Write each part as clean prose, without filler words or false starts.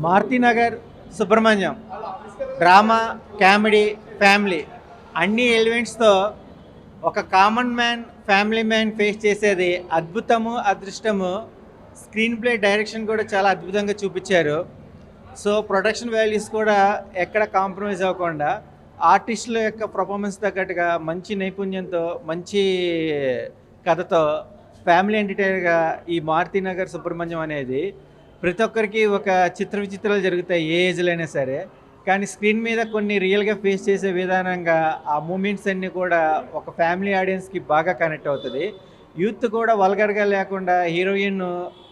Maruthi Nagar Subrahmanyam drama, comedy, family అన్ని ఎలిమెంట్స్తో ఒక common man, family man face చేసేది అద్భుతము, అదృష్టము. స్క్రీన్ ప్లే, డైరెక్షన్ కూడా చాలా అద్భుతంగా చూపించారు. సో ప్రొడక్షన్ వాల్యూస్ కూడా ఎక్కడ కాంప్రమైజ్ అవ్వకుండా ఆర్టిస్టుల యొక్క పర్ఫార్మెన్స్ తగ్గట్టుగా మంచి నైపుణ్యంతో, మంచి కథతో ఫ్యామిలీ ఎంటర్టైనర్గా ఈ మారుతినగర్ సుబ్రహ్మణ్యం అనేది ప్రతి ఒక్కరికి ఒక చిత్ర విచిత్రాలు జరుగుతాయి ఏ ఏజ్లో అయినా సరే. కానీ స్క్రీన్ మీద కొన్ని రియల్గా ఫేస్ చేసే విధానంగా ఆ మూమెంట్స్ అన్నీ కూడా ఒక ఫ్యామిలీ ఆడియన్స్కి బాగా కనెక్ట్ అవుతుంది. యూత్ కూడా వల్గర్గా లేకుండా హీరోయిన్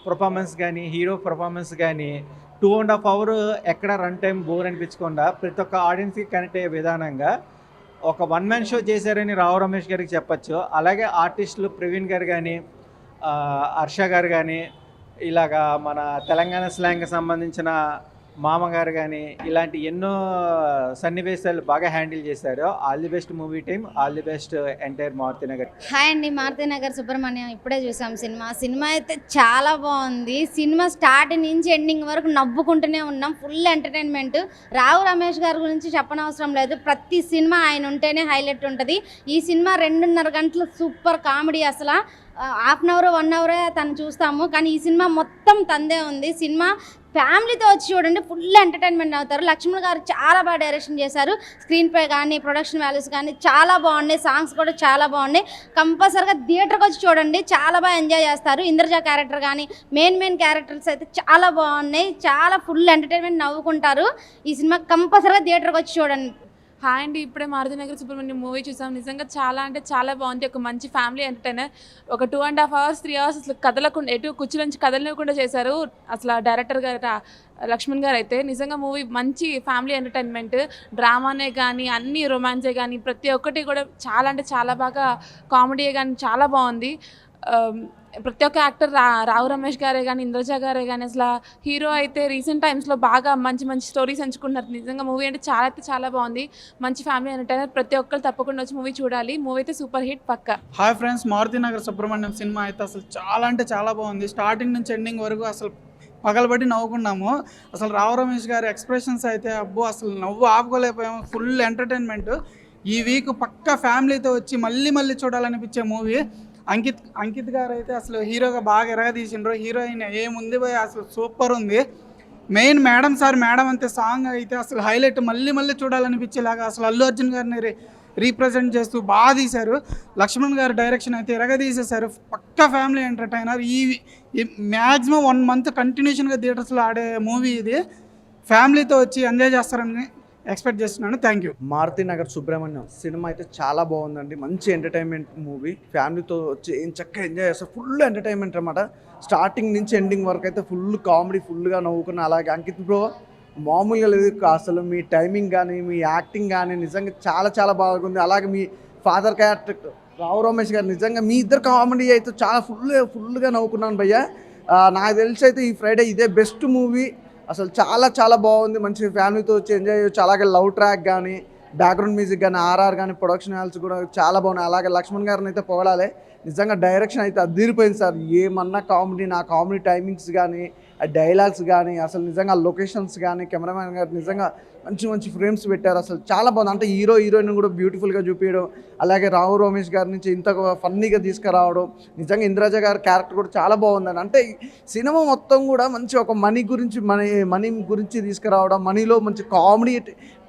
పర్ఫార్మెన్స్ కానీ, హీరో పర్ఫార్మెన్స్ కానీ 2.5 hours ఎక్కడ రన్ టైం బోర్ అనిపించకుండా ప్రతి ఒక్క ఆడియన్స్కి కనెక్ట్ అయ్యే విధానంగా ఒక వన్ మ్యాన్ షో చేశారని రావు రమేష్ గారికి చెప్పచ్చు. అలాగే ఆర్టిస్టులు ప్రవీణ్ గారు కానీ, హర్ష గారు కానీ, ఇలాగా మన తెలంగాణ స్లాంగ్కి సంబంధించిన మామగారు కానీ, ఇలాంటి ఎన్నో సన్నివేశాలు బాగా హ్యాండిల్ చేశారు. All the best movie team, all the best entire Maruthi Nagar. Hi అండి, మారుతినగర్ సుబ్రహ్మణ్యం ఇప్పుడే చూసాం సినిమా అయితే చాలా బాగుంది. సినిమా స్టార్ట్ నుంచి ఎండింగ్ వరకు నవ్వుకుంటూనే ఉన్నాం. Full entertainment. రావు రమేష్ గారి గురించి చెప్పనవసరం లేదు. ప్రతి సినిమా ఆయన ఉంటేనే హైలైట్ ఉంటుంది. ఈ సినిమా 2.5 గంటలు సూపర్ కామెడీ. అసలు హాఫ్ అన్ అవర్ 1 hour తను చూస్తాము, కానీ ఈ సినిమా మొత్తం తందే ఉంది. సినిమా ఫ్యామిలీతో వచ్చి చూడండి, ఫుల్ ఎంటర్టైన్మెంట్ అవుతారు. లక్ష్మణ్ గారు చాలా బాగా డైరెక్షన్ చేశారు. స్క్రీన్ ప్లే కానీ, ప్రొడక్షన్ వాల్యూస్ కానీ చాలా బాగున్నాయి. సాంగ్స్ కూడా చాలా బాగున్నాయి. కంపల్సరీగా థియేటర్కి వచ్చి చూడండి, చాలా బాగా ఎంజాయ్ చేస్తారు. ఇంద్రజ క్యారెక్టర్ కానీ, మెయిన్ క్యారెక్టర్స్ అయితే చాలా బాగున్నాయి. చాలా ఫుల్ ఎంటర్టైన్మెంట్, నవ్వుకుంటారు. ఈ సినిమా కంపల్సరీగా థియేటర్కి వచ్చి చూడండి. హాయ్ అండి, ఇప్పుడే మారుతినగర్ సుబ్రహ్మణ్యం మూవీ చూసాం. నిజంగా చాలా అంటే చాలా బాగుంది. ఒక మంచి ఫ్యామిలీ ఎంటర్టైనర్. ఒక 2.5 hours 3 hours అసలు కదలకుండా, ఎటు కుర్చీ నుంచి కదలకుండా చేశారు అసలు డైరెక్టర్ గారు లక్ష్మణ్ గారు. అయితే నిజంగా మూవీ మంచి ఫ్యామిలీ ఎంటర్టైన్మెంట్. డ్రామానే కానీ, అన్ని రొమాన్సే కానీ, ప్రతి ఒక్కటి కూడా చాలా అంటే చాలా బాగా, కామెడీ కానీ చాలా బాగుంది. ప్రతి ఒక్క యాక్టర్ రావు రమేష్ గారే కానీ, ఇంద్రజ గారే కానీ, అసలు హీరో అయితే రీసెంట్ టైమ్స్లో బాగా మంచి స్టోరీస్ ఎంచుకుంటున్నారు. నిజంగా మూవీ అంటే చాలా బాగుంది. మంచి ఫ్యామిలీ ఎంటర్టైనర్. ప్రతి ఒక్కరు తప్పకుండా వచ్చి మూవీ చూడాలి. మూవీ అయితే సూపర్ హిట్ పక్కా. హాయ్ ఫ్రెండ్స్, మారుతినగర్ సుబ్రహ్మణ్యం సినిమా అయితే అసలు చాలా అంటే చాలా బాగుంది. స్టార్టింగ్ నుంచి ఎండింగ్ వరకు అసలు పగలబడి నవ్వుకున్నాము. అసలు రావు రమేష్ గారి ఎక్స్ప్రెషన్స్ అయితే అబ్బో అసలు నవ్వు ఆపుకోలేకపోయాము. Full entertainment. ఈ వీక్ పక్కా ఫ్యామిలీతో వచ్చి మళ్ళీ చూడాలనిపించే మూవీ. అంకిత్ గారు అయితే అసలు హీరోగా బాగా ఎరగదీసిండ్రు. హీరోయిన్ ఏముంది పోయి అసలు సూపర్ ఉంది. మెయిన్ మేడం అంతే సాంగ్ అయితే అసలు హైలైట్. మళ్ళీ చూడాలనిపించేలాగా అసలు అల్లు అర్జున్ గారిని రీప్రజెంట్ చేస్తూ బాగా తీశారు. లక్ష్మణ్ గారు డైరెక్షన్ అయితే ఎరగదీసేశారు. పక్కా ఫ్యామిలీ ఎంటర్టైనర్. ఈ మ్యాక్సిమం 1 month కంటిన్యూషన్గా థియేటర్స్లో ఆడే మూవీ ఇది. ఫ్యామిలీతో వచ్చి ఎంజాయ్ చేస్తారని ఎక్స్పెక్ట్ చేస్తున్నాను. Thank you. మారుతినగర్ సుబ్రహ్మణ్యం సినిమా అయితే చాలా బాగుందండి. మంచి ఎంటర్టైన్మెంట్ మూవీ. ఫ్యామిలీతో వచ్చి ఏం చక్కగా ఎంజాయ్ చేస్తారు. ఫుల్ ఎంటర్టైన్మెంట్ అనమాట. స్టార్టింగ్ నుంచి ఎండింగ్ వరకు అయితే ఫుల్ కామెడీ, ఫుల్గా నవ్వుకున్న. అలాగే అంకిత్ బ్రో మామూలుగా లేదు అసలు. మీ టైమింగ్ కానీ, మీ యాక్టింగ్ కానీ నిజంగా చాలా బాగుంది. అలాగే మీ ఫాదర్ క్యారెక్టర్ రావు రమేష్ గారు నిజంగా మీ ఇద్దరు కామెడీ అయితే చాలా ఫుల్గా నవ్వుకున్నాను భయ్య. నాకు తెలిసి అయితే ఈ ఫ్రైడే ఇదే బెస్ట్ మూవీ. అసలు చాలా బాగుంది. మంచి ఫ్యామిలీతో వచ్చి ఎంజాయ్ చేయొచ్చు. అలాగే లవ్ ట్రాక్ కానీ, బ్యాక్గ్రౌండ్ మ్యూజిక్ కానీ, ఆర్ఆర్ కానీ, ప్రొడక్షన్ వాల్యూస్ కూడా చాలా బాగున్నాయి. అలాగే లక్ష్మణ్ గారిని అయితే పొగడాలి. నిజంగా డైరెక్షన్ అయితే అదిరిపోయింది సార్. ఏమన్నా కామెడీ, నా కామెడీ టైమింగ్స్ కానీ, ఆ డైలాగ్స్ కానీ, అసలు నిజంగా లొకేషన్స్ కానీ, కెమెరామ్యాన్ గారు నిజంగా మంచి ఫ్రేమ్స్ పెట్టారు. అసలు చాలా బాగుంది. అంటే హీరోయిన్ కూడా బ్యూటిఫుల్గా చూపించడం, అలాగే రావు రమేష్ గారి నుంచి ఇంత ఫన్నీగా తీసుకురావడం, నిజంగా ఇంద్రజ గారి క్యారెక్టర్ కూడా చాలా బాగుందని. అంటే సినిమా మొత్తం కూడా మంచి ఒక మనీ గురించి తీసుకురావడం, మనీలో మంచి కామెడీ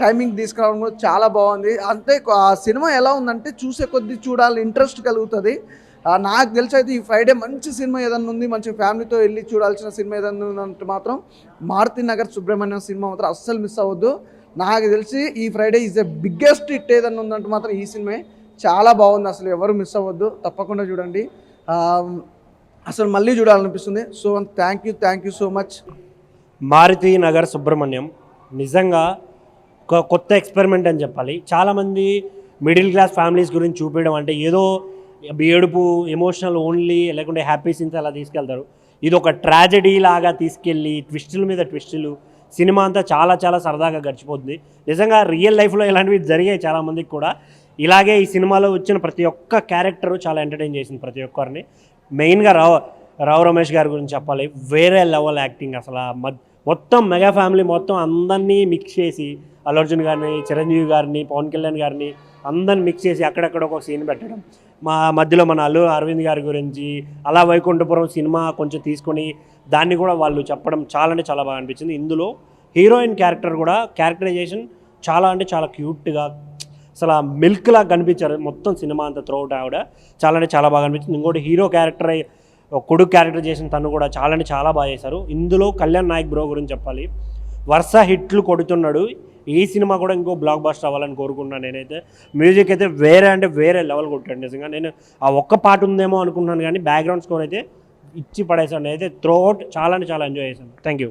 టైమింగ్ తీసుకురావడం కూడా చాలా బాగుంది. అంటే ఆ సినిమా ఎలా ఉందంటే చూసే కొద్దీ చూడాలి, ఇంట్రెస్ట్ కలుగుతుంది. నాకు తెలిసి అయితే ఈ ఫ్రైడే మంచి సినిమా ఏదన్నా ఉంది, మంచి ఫ్యామిలీతో వెళ్ళి చూడాల్సిన సినిమా ఏదన్నా ఉందంటే మాత్రం మారుతినగర్ సుబ్రహ్మణ్యం సినిమా మాత్రం అస్సలు మిస్ అవ్వద్దు. నాకు తెలిసి ఈ Friday is the biggest hit ఏదన్నా ఉందంటే మాత్రం ఈ సినిమా చాలా బాగుంది. అసలు ఎవరు మిస్ అవ్వద్దు, తప్పకుండా చూడండి. అసలు మళ్ళీ చూడాలనిపిస్తుంది. So thank you so much. Marutinagar Subrahmanyam నిజంగా ఒక కొత్త ఎక్స్పెరిమెంట్ అని చెప్పాలి. చాలామంది మిడిల్ క్లాస్ ఫ్యామిలీస్ గురించి చూపించడం అంటే ఏదో ఏడుపు, ఎమోషనల్ ఓన్లీ, లేకుంటే హ్యాపీ సీన్స్ అలా తీసుకెళ్తారు. ఇది ఒక ట్రాజడీ లాగా తీసుకెళ్ళి ట్విస్టుల మీద ట్విస్టులు, సినిమా అంతా చాలా సరదాగా గడిచిపోతుంది. నిజంగా రియల్ లైఫ్లో ఇలాంటివి జరిగాయి చాలామందికి కూడా. ఇలాగే ఈ సినిమాలో వచ్చిన ప్రతి ఒక్క క్యారెక్టరు చాలా ఎంటర్టైన్ చేసింది ప్రతి ఒక్కరిని. మెయిన్గా రావు రమేష్ గారి గురించి చెప్పాలి. వేరే లెవెల్ యాక్టింగ్. అసలు మొత్తం మెగా ఫ్యామిలీ మొత్తం అందరినీ మిక్స్ చేసి అల్లు అర్జున్ గారిని, చిరంజీవి గారిని, పవన్ కళ్యాణ్ గారిని అందరిని మిక్స్ చేసి అక్కడక్కడ ఒక సీన్ పెట్టడం, మా మధ్యలో మన అల్లు అరవింద్ గారి గురించి అలా వైకుంఠపురం సినిమా కొంచెం తీసుకొని దాన్ని కూడా వాళ్ళు చెప్పడం చాలా అంటే చాలా బాగా అనిపించింది. ఇందులో హీరోయిన్ క్యారెక్టర్ కూడా క్యారెక్టరైజేషన్ చాలా అంటే చాలా క్యూట్గా అసలు మిల్క్ లాగా కనిపించారు మొత్తం సినిమా అంతా త్రూఅవుట్. ఆవిడ చాలా అంటే చాలా బాగా అనిపించింది. ఇంకోటి హీరో క్యారెక్టర్ కొడుకు క్యారెక్టర్ చేసిన తను కూడా చాలా అంటే చాలా బాగా చేశారు. ఇందులో కళ్యాణ్ నాయక్ బ్రో గురించి చెప్పాలి, వరుస హిట్లు కొడుతున్నాడు. ఈ సినిమా కూడా ఇంకో బ్లాక్ బస్టర్ అవ్వాలని కోరుకుంటున్నాను నేనైతే. మ్యూజిక్ అయితే వేరే అంటే వేరే లెవెల్ కొట్టాడు నిజంగా. నేను ఆ ఒక్క పాట ఉందేమో అనుకుంటున్నాను కానీ బ్యాక్గ్రౌండ్ స్కోర్ అయితే ఇచ్చి పడేసాను. అయితే త్రూఅవుట్ చాలా అంటే చాలా ఎంజాయ్ చేశాను. Thank you.